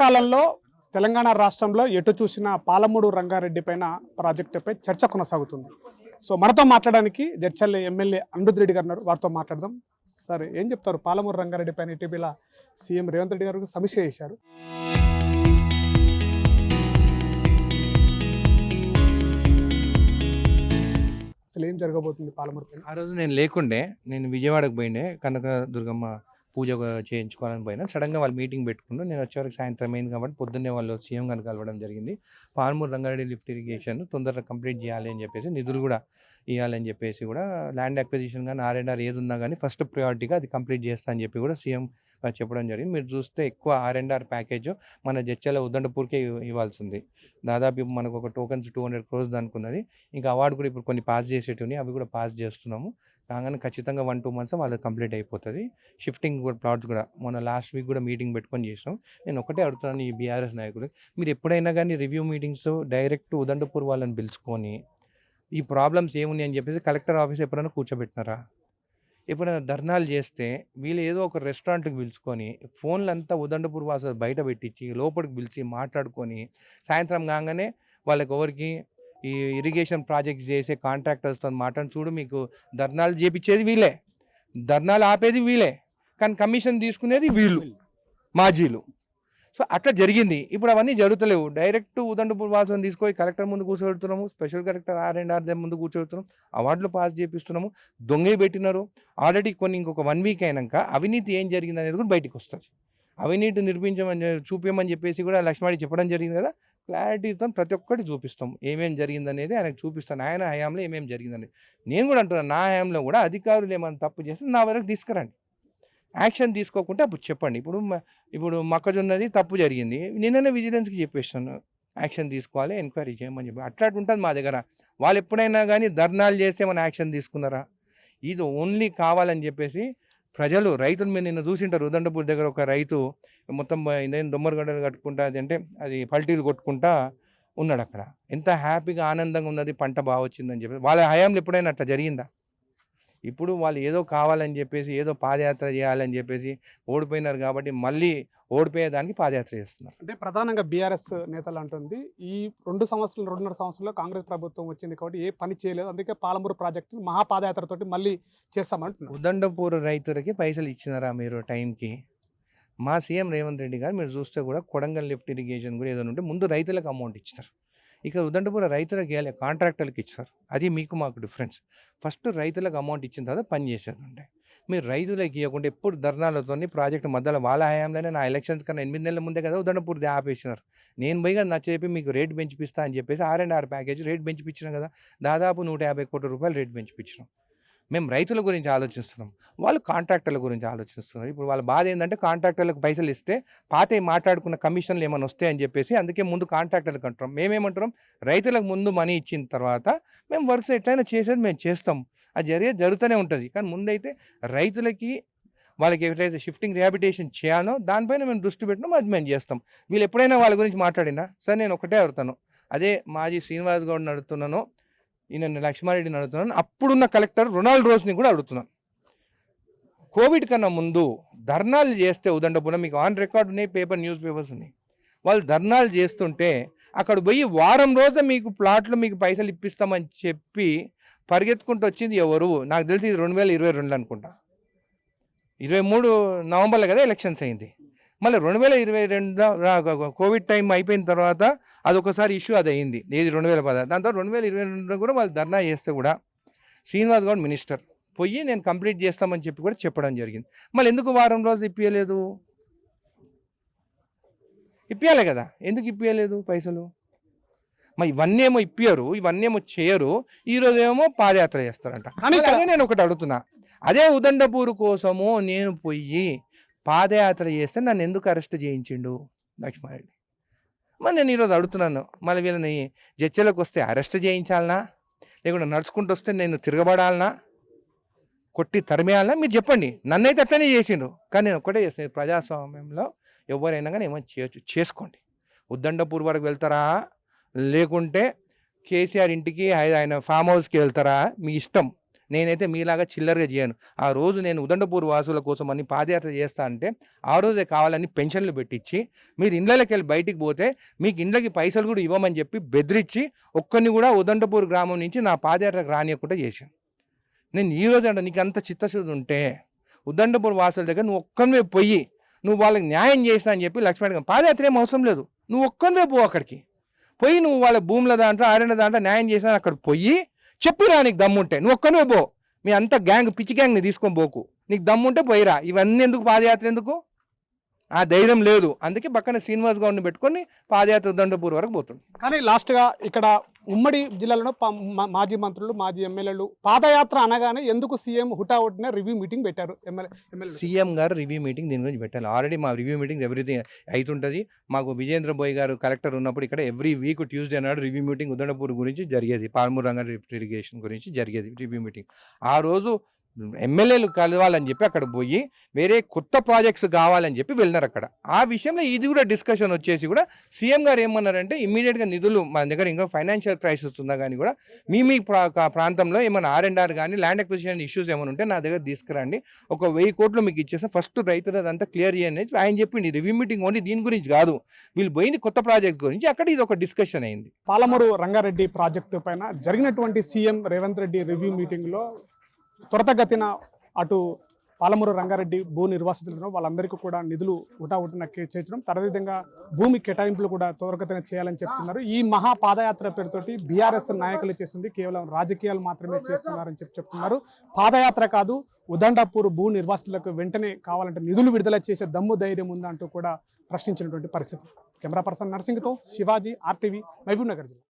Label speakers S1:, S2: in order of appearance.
S1: కాలంలో తెలంగాణ రాష్ట్రంలో ఎటు చూసిన పాలమూరు రంగారెడ్డి పైన ప్రాజెక్టుపై చర్చ కొనసాగుతుంది. సో మనతో మాట్లాడడానికి జడ్చర్ల ఎమ్మెల్యే అనిరుద్ రెడ్డి గారు ఉన్నారు. వారితో మాట్లాడదాం. సరే, ఏం చెప్తారు? పాలమూరు రంగారెడ్డి పైన ఇటీవల సీఎం రేవంత్ రెడ్డి గారు సమీక్ష చేశారు. అసలు ఏం జరగబోతుంది పాలమూరు పైన?
S2: ఆ రోజు నేను లేకుండే, నేను విజయవాడకు పోయిండే, కనక దుర్గమ్మ పూజ చేయించుకోవాలని పోయినా. సడన్గా వాళ్ళు మీటింగ్ పెట్టుకున్నారు. నేను వచ్చేవరకు సాయంత్రం అయింది కాబట్టి పొద్దున్నే వాళ్ళు సీఎం గారిని కలవడం జరిగింది. పాలమూరు రంగారెడ్డి లిఫ్ట్ ఇరిగేషన్ తొందరగా కంప్లీట్ చేయాలి అని చెప్పేసి, నిధులు కూడా ఇవ్వాలని చెప్పేసి కూడా, ల్యాండ్ అక్విజిషన్ కానీ R&R ఏది ఉన్నా కానీ ఫస్ట్ ప్రయారిటీగా అది కంప్లీట్ చేస్తా అని చెప్పి కూడా సీఎం చెప్పడం జరిగింది. మీరు చూస్తే ఎక్కువ R&R ప్యాకేజ్ మన జడ్చర్ల ఉద్దండపూర్కే ఇవ్వాల్సింది. దాదాపు మనకు ఒక టోకన్స్ 200 crores దానికి ఉన్నది. ఇంకా అవార్డు కూడా ఇప్పుడు కొన్ని పాస్ చేసేటివి, అవి కూడా పాస్ చేస్తున్నాము. కాగానే ఖచ్చితంగా 1-2 months వాళ్ళకి కంప్లీట్ అయిపోతుంది. షిఫ్టింగ్ కూడా ప్లాట్స్ కూడా మొన్న లాస్ట్ వీక్ కూడా మీటింగ్ పెట్టుకొని చేసినాం. నేను ఒకటే అడుగుతున్నాను ఈ బీఆర్ఎస్ నాయకులు, మీరు ఎప్పుడైనా కానీ రివ్యూ మీటింగ్స్ డైరెక్ట్ ఉదండపూర్ వాళ్ళని పిలుచుకొని ఈ ప్రాబ్లమ్స్ ఏమున్నాయి అని చెప్పేసి కలెక్టర్ ఆఫీస్ ఎప్పుడైనా కూర్చోబెట్టినారా? ఎప్పుడైనా ధర్నాలు చేస్తే వీళ్ళు ఏదో ఒక రెస్టారెంట్కి పిలుచుకొని ఫోన్లంతా ఉదండపూర్ వాసులు బయట పెట్టించి లోపలికి పిలిచి మాట్లాడుకొని సాయంత్రం కాగానే వాళ్ళకి ఎవరికి ఈ ఇరిగేషన్ ప్రాజెక్ట్స్ చేసే కాంట్రాక్టర్స్తో మాట్లాడి, చూడు మీకు ధర్నాలు చేపించేది వీళ్ళే, ధర్నాలు ఆపేది వీళ్ళే, కానీ కమిషన్ తీసుకునేది వీళ్ళు మాజీలు. సో అట్లా జరిగింది. ఇప్పుడు అవన్నీ జరుగుతలేవు. డైరెక్ట్ ఉదండపూర్ వాసులను తీసుకొని కలెక్టర్ ముందు కూర్చోబెడుతున్నాము, స్పెషల్ కలెక్టర్ R&R ముందు కూర్చోబెడుతున్నాం, అవార్డులు పాస్ చేపిస్తున్నాము. దొంగ పెట్టినారు ఆల్రెడీ. కొన్ని ఇంకొక 1 week అయినాక అవినీతి ఏం జరిగింది అనేది కూడా బయటికి వస్తుంది. అవినీతి చూపించమని చెప్పేసి కూడా లక్ష్మాడి చెప్పడం జరిగింది కదా. క్లారిటీతో ప్రతి ఒక్కటి చూపిస్తాం, ఏమేమి జరిగిందనేది ఆయనకు చూపిస్తాను. ఆయన హయాంలో ఏమేమి జరిగిందనేది నేను కూడా అంటున్నాను. నా హయాంలో కూడా అధికారులు ఏమైనా తప్పు చేస్తే నా వరకు తీసుకురండి, యాక్షన్ తీసుకోకుంటే అప్పుడు చెప్పండి. ఇప్పుడు మొక్కజొన్నది తప్పు జరిగింది, నిన్ననే విజిలెన్స్కి చెప్పేస్తాను, యాక్షన్ తీసుకోవాలి, ఎంక్వైరీ చేయమని చెప్పి. అట్లా ఉంటుంది మా దగ్గర. వాళ్ళు ఎప్పుడైనా కానీ ధర్నాలు చేస్తే మన యాక్షన్ తీసుకున్నారా? ఇది ఓన్లీ కావాలని చెప్పేసి ప్రజలు, రైతులు మీరు నిన్న చూసింటారు. ఉదండపూర్ దగ్గర ఒక రైతు మొత్తం దొమ్మరగడ్డలు కట్టుకుంటా, అది పల్టీలు కొట్టుకుంటా ఉన్నాడు అక్కడ. ఎంత హ్యాపీగా ఆనందంగా ఉన్నది, పంట బాగా వచ్చిందని చెప్పి. వాళ్ళ హయాంలో ఎప్పుడైనా అట్లా జరిగిందా? ఇప్పుడు వాళ్ళు ఏదో కావాలని చెప్పేసి, ఏదో పాదయాత్ర చేయాలని చెప్పేసి ఓడిపోయినారు కాబట్టి మళ్ళీ ఓడిపోయేదానికి పాదయాత్ర చేస్తున్నారు.
S1: అంటే ప్రధానంగా బీఆర్ఎస్ నేతలు అంటుంది, ఈ 2.5 సంవత్సరాల్లో కాంగ్రెస్ ప్రభుత్వం వచ్చింది కాబట్టి ఏ పని చేయలేదు, అందుకే పాలమూరు ప్రాజెక్టు మహాపాదయాత్రతోటి మళ్ళీ చేస్తామంటున్నారు.
S2: ఉదండపూర్ రైతులకి పైసలు ఇచ్చినారా మీరు టైంకి? మా సీఎం రేవంత్ రెడ్డి గారు మీరు చూస్తే కూడా కొడంగల్ లిఫ్ట్ ఇరిగేషన్ కూడా ఏదైనా ఉంటే ముందు రైతులకు అమౌంట్ ఇచ్చారు. ఇక ఉదండపూర్ రైతులకు ఇవ్వాలి, కాంట్రాక్టర్లకు ఇచ్చారు. అది మీకు మాకు డిఫరెన్స్. ఫస్ట్ రైతులకు అమౌంట్ ఇచ్చిన తర్వాత పని చేసేది ఉండే. మీరు రైతులకు ఇవ్వకుండా ఎప్పుడు ధర్నాలతో ప్రాజెక్టు మధ్యలో వాళ్ళ హయాంలోనే, నా ఎలక్షన్స్ కన్నా 8 నెలల ముందే కదా ఉదండపూర్ది ఆపేసినారు. నేను పోయి కదా చెప్పి మీకు రేట్ పెంచిపిస్తా అని చెప్పేసి R&R ప్యాకేజ్ రేట్ పెంచిపించినాం కదా. దాదాపు 150 కోట్ల రూపాయలు రేట్ పెంచిపించినాం. మేము రైతుల గురించి ఆలోచిస్తున్నాం, వాళ్ళు కాంట్రాక్టర్ల గురించి ఆలోచిస్తున్నారు. ఇప్పుడు వాళ్ళ బాధ ఏంటంటే కాంట్రాక్టర్లకు పైసలు ఇస్తే పాతే మాట్లాడుకున్న కమిషన్లు ఏమైనా వస్తాయని చెప్పేసి, అందుకే ముందు కాంట్రాక్టర్లకు అంటున్నాం. మేమేమంటున్నాం, రైతులకు ముందు మనీ ఇచ్చిన తర్వాత మేము వర్క్స్ ఎట్లయినా చేసేది మేము చేస్తాం. అది జరుగుతూనే ఉంటుంది. కానీ ముందైతే రైతులకి వాళ్ళకి ఎట్లయితే షిఫ్టింగ్ రిహాబిటేషన్ చేయాలో దానిపైన మేము దృష్టి పెట్టినాం, అది మేము చేస్తాం. వీళ్ళు ఎప్పుడైనా వాళ్ళ గురించి మాట్లాడినా సార్, నేను ఒకటే అడుగుతాను, అదే మాజీ శ్రీనివాస్ గౌడ్ని అడుగుతున్నాను, ఈయన లక్ష్మారెడ్డిని అడుగుతున్నాను, అప్పుడున్న కలెక్టర్ రొనాల్డ్ రోజ్ని కూడా అడుగుతున్నాను. కోవిడ్ కన్నా ముందు ధర్నాలు చేస్తే ఉదండపూర్, మీకు ఆన్ రికార్డ్ ఉన్నాయి, న్యూస్ పేపర్స్ ఉన్నాయి, వాళ్ళు ధర్నాలు చేస్తుంటే అక్కడ పోయి వారం రోజు మీకు ప్లాట్లు మీకు పైసలు ఇప్పిస్తామని చెప్పి పరిగెత్తుకుంటూ వచ్చింది ఎవరు? నాకు తెలిసి ఇది 2022 అనుకుంటా, 23 నవంబర్లో కదా ఎలక్షన్స్ అయింది. మళ్ళీ 2022 కోవిడ్ టైం అయిపోయిన తర్వాత అదొకసారి ఇష్యూ అది అయింది, ఏది 2016. దాని తర్వాత 2022 కూడా వాళ్ళు ధర్నా చేస్తే కూడా శ్రీనివాస్ గౌడ్ మినిస్టర్ పోయి నేను కంప్లీట్ చేస్తామని చెప్పి కూడా చెప్పడం జరిగింది. మళ్ళీ ఎందుకు వారం రోజు ఇప్పించలేదు? ఇప్పియాలి కదా, ఎందుకు ఇప్పియలేదు పైసలు? మరి ఇవన్నీ ఏమో ఇప్పారు, ఇవన్నీ ఏమో చేయరు, ఈరోజు ఏమో పాదయాత్ర చేస్తారంట. అదే నేను ఒకటి అడుగుతున్నా, అదే ఉదండపూర్ కోసము నేను పోయి పాదయాత్ర చేస్తే నన్ను ఎందుకు అరెస్ట్ చేయించిండు లక్ష్మారెడ్డి? మరి నేను ఈరోజు అడుగుతున్నాను, మళ్ళీ వీళ్ళని జడ్జిలకు వస్తే అరెస్ట్ చేయించాలనా, లేకుంటే నడుచుకుంటూ వస్తే నేను తిరగబడాలనా, కొట్టి తరిమేయాలనా? మీరు చెప్పండి. నన్నైతే అట్లనే చేసిండు, కానీ నేను ఒక్కటే చేస్తాను, ప్రజాస్వామ్యంలో ఎవరైనా కానీ ఏమైనా చేయొచ్చు, చేసుకోండి. ఉద్దండపూర్ వరకు వెళ్తారా, లేకుంటే కేసీఆర్ ఇంటికి ఆయన ఫామ్ హౌస్కి వెళ్తారా, మీ ఇష్టం. నేనైతే మీలాగా చిల్లరగా చేయను. ఆ రోజు నేను ఉదండపూర్ వాసుల కోసం అని పాదయాత్ర చేస్తా అంటే ఆ రోజే కావాలని పెన్షన్లు పెట్టించి మీరు ఇండ్లకి వెళ్ళి బయటికి పోతే మీకు ఇండ్లకి పైసలు కూడా ఇవ్వమని చెప్పి బెదిరించి ఒక్కరిని కూడా ఉదండపూర్ గ్రామం నుంచి నా పాదయాత్రకు రానియకుండా చేశాను. నేను ఈ రోజు అంటే నీకు అంత చిత్తశుద్ధి ఉంటే ఉదండపూర్ వాసుల దగ్గర నువ్వు ఒక్కనివే పోయి నువ్వు వాళ్ళకి న్యాయం చేస్తా అని చెప్పి లక్ష్మణ్ పాదయాత్ర ఏం అవసరం లేదు, నువ్వు ఒక్కనివే పో అక్కడికి పోయి నువ్వు వాళ్ళ భూముల దాంట్లో ఆడిన దాంట్లో న్యాయం చేసినా అక్కడ పోయి చెప్పిరా నీకు దమ్ముంటే, నువ్వు ఒక్కనివే పో, మీ అంత గ్యాంగ్ పిచ్చి గ్యాంగ్ని తీసుకొని పోకు, నీకు దమ్ముంటే పోయిరా, ఇవన్నీ ఎందుకు పాదయాత్ర ఎందుకు, ఆ ధైర్యం లేదు. అందుకే పక్కన శ్రీనివాస్ గౌడ్ని పెట్టుకొని పాదయాత్ర ఉదండపూర్ వరకు పోతుంది.
S1: కానీ లాస్ట్గా ఇక్కడ ఉమ్మడి జిల్లాలో మాజీ మంత్రులు మాజీ ఎమ్మెల్యేలు పాదయాత్ర అనగానే ఎందుకు సీఎం హుటాహుటిన రివ్యూ మీటింగ్ పెట్టారు? ఎమ్మెల్యే
S2: సీఎం గారు రివ్యూ మీటింగ్ దీని గురించి పెట్టాలి. ఆల్రెడీ మా రివ్యూ మీటింగ్ ఎవ్రీథింగ్ అవుతుంటుంది. మాకు విజేంద్ర బోయ్ గారు కలెక్టర్ ఉన్నప్పుడు ఇక్కడ ఎవ్రీ వీక్ ట్యూస్డే నాడు రివ్యూ మీటింగ్ ఉదండపూర్ గురించి జరిగేది, పాలమూరు రంగారెడ్డి లిఫ్ట్ ఇరిగేషన్ గురించి జరిగేది రివ్యూ మీటింగ్. ఆ రోజు ఎమ్మెల్యేలు కలవాలని చెప్పి అక్కడ పోయి వేరే కొత్త ప్రాజెక్ట్స్ కావాలని చెప్పి వెళ్ళినారు. అక్కడ ఆ విషయంలో ఇది కూడా డిస్కషన్ వచ్చేసి కూడా సీఎం గారు ఏమన్నారంటే ఇమ్మీడియట్గా నిధులు మన దగ్గర ఇంకా ఫైనాన్షియల్ క్రైసిస్ ఉందా కానీ కూడా మీ ప్రాంతంలో ఏమైనా R&R కానీ ల్యాండ్ అక్విజిషన్ ఇష్యూస్ ఏమైనా ఉంటే నా దగ్గర తీసుకురండి, ఒక 1000 కోట్లు మీకు ఇచ్చేస్తే ఫస్ట్ రైతులదంతా క్లియర్ చేయండి ఆయన చెప్పింది. రివ్యూ మీటింగ్ ఓన్లీ దీని గురించి కాదు, వీళ్ళు పోయింది కొత్త ప్రాజెక్ట్ గురించి, అక్కడ ఇది ఒక డిస్కషన్ అయింది.
S1: పాలమూరు రంగారెడ్డి ప్రాజెక్టు పైన జరిగినటువంటి సీఎం రేవంత్ రెడ్డి రివ్యూ మీటింగ్లో త్వరితగతిన అటు పాలమూరు రంగారెడ్డి భూ నిర్వాసితులను వాళ్ళందరికీ కూడా నిధులు ఉటావుటిన చేర్చడం, తదవిధంగా భూమి కేటాయింపులు కూడా త్వరితగతిన చేయాలని చెప్తున్నారు. ఈ మహా పాదయాత్ర పేరుతోటి బీఆర్ఎస్ నాయకులు చేసింది కేవలం రాజకీయాలు మాత్రమే చేస్తున్నారని చెప్తున్నారు. పాదయాత్ర కాదు, ఉదండపూర్ భూ నిర్వాసితులకు వెంటనే కావాలంటే నిధులు విడుదల చేసే దమ్ము ధైర్యం ఉందంటూ కూడా ప్రశ్నించినటువంటి పరిస్థితి. కెమెరా పర్సన్ నర్సింగ్తో శివాజీ, RTV, మహబూబ్ నగర్ జిల్లా.